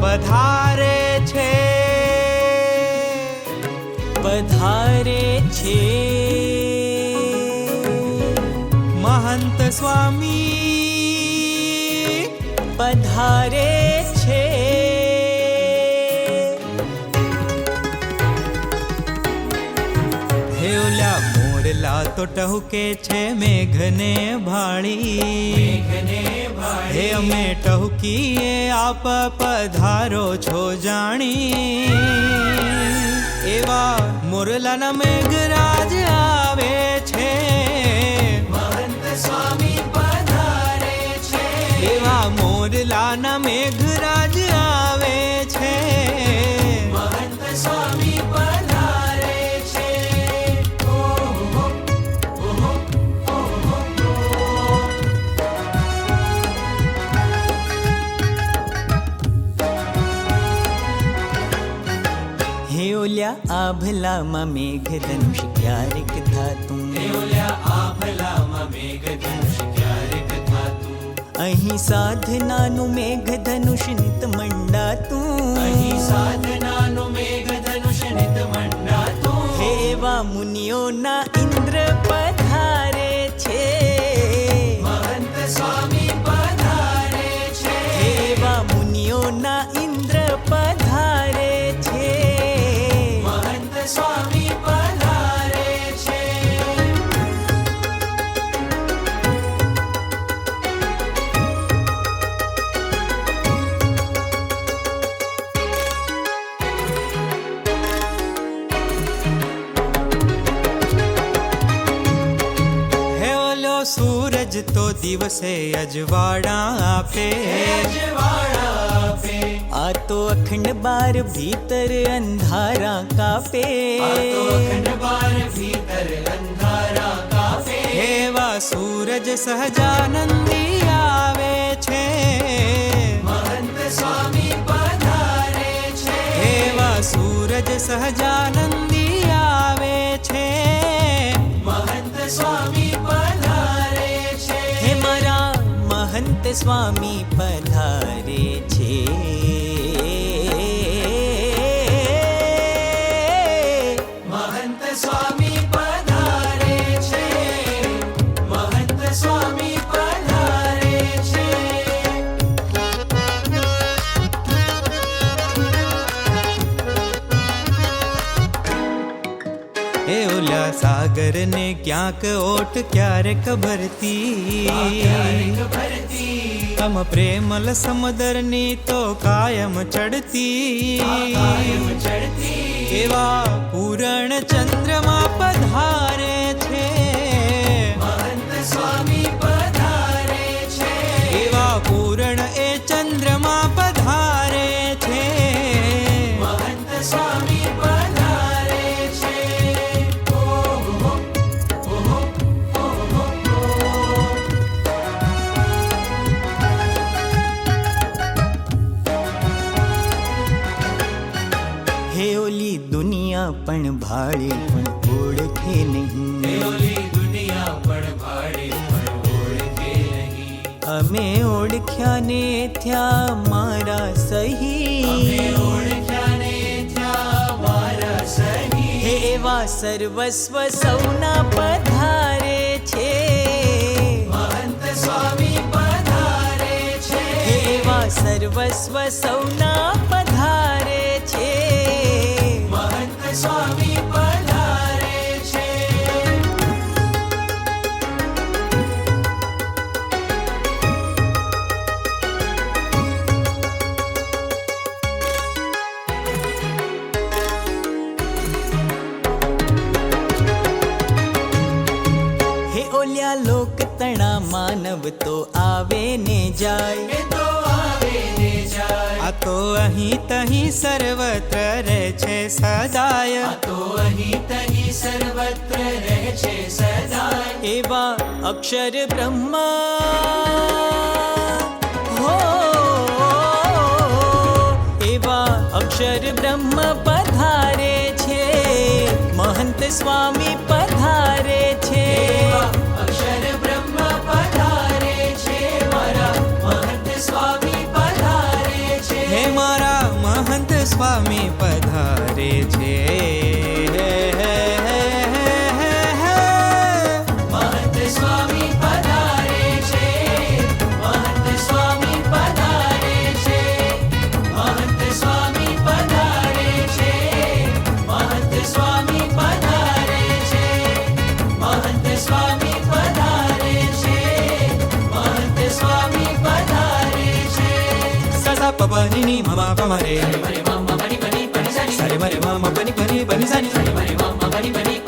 પધારે છે, પધારે છે મહંત સ્વામી પધારે છે. હે ઓલા મોરલા તો ટહુકે છે મેઘને ભાળી, હે અમે ટહુકીએ આપ પધારો છો જાણી. એવા મોરલાના મેઘરાજ આવે છે, મહંત સ્વામી પધારે છે. એવા મોરલાના મેઘરાજ આવે છે, મહંત સ્વામી પધારે છે. ઓહો ઓહો ઓહો. હે ઓલ્યા આભલામાં મેઘધનુષ ક્યારેક થાતું, આભલામાં મેઘધનુષ ક્યારેક થાતું. અહીં સાધનાનું મેઘધનુષ નિત મંડાતું, અહીં સાધનાનું મેઘધનુષ નિત મંડાતું. હે એવા મુનિઓના ઇન્દ્ર પધારે છે, મહંત સ્વામી પધારે છે. હે એવા મુનિઓના ઇન્દ્ર પધારે છે, મહંત સ્વામી પધારે છે. હે ઓલો સૂરજ તો દિવસે અજવાળા આપે, અજવાળા આપે. આ તો અખંડ બાર ભીતર અંધારા કાપે. આ તો અખંડ બાર ભીતર અંધારા કાપે. એવા સૂરજ સહજાનંદી આવે છે, મહંત સ્વામી પધારે છે. એવા સૂરજ સહજાનંદી આવે છે, મહંત સ્વામી પધારે છે. હે મારા મહંત સ્વામી પધારે છે. મહંત સ્વામી પધારે છે. મહંત સ્વામી પધારે છે. હે ઓલા સાગરને ક્યાંક ઓટ ક્યારેક ભરતી, ક્યારેક ભરતી. તમ પ્રેમલ સમુદરની તો કાયમ ચડતી. કાયમ ચડતી. એવા પૂરણ ચંદ્રમાં પધારે છે, મહંત સ્વામી પધારે છે. એવા પૂરણ એ ચંદ્રમાં પધારે છે, મહંત સ્વામી પધારે છે. ઓહો ઓહો ઓહો. હે ઓલી દુનિયા પણ ભાળે પણ ઓળખે નહીં, ઓલી દુનિયા પણ ભાડે પણ ઓળખે નહીં. અમે ઓળખ્યા ને થયા મારા સહી. ઓળખ્યા ને થયા મારા સહી. હે એવા સર્વસ્વ સૌના પધારે છે, મહંત સ્વામી પધારે છે. હે એવા સર્વસ્વ સૌના પધારે છે, મહંત સ્વામી પધારે છે. હે ઓલ્યા લોક તણા માનવ તો આવે ને જાય, એ તો આવે ને જાય. આ તો અહીં તહીં સર્વત્ર રહે છે સદાય. આ તો અહીં તહીં સર્વત્ર રહે છે સદાય. એવા અક્ષર બ્રહ્મ હો, એવા અક્ષર બ્રહ્મ પધારે છે, મહંત સ્વામી પધારે છે. અક્ષર બ્રહ્મ પધારે છે. મારા મહંત સ્વામી પધારે છે. હે મારા સ્વામી પધારે છે. મહંત સ્વામી પધારે છે, મહંત સ્વામી પધારે છે, મહંત સ્વામી પધારે છે, મહંત સ્વામી પધારે છે, મહંત સ્વામી પધારે છે, મહંત સ્વામી પધારે છે. સસા પબની મમા પમરે મરે મમ મરી મરી પરી સરી સરે મરે મમ પની પની પની સની મરે મમ મરી મરી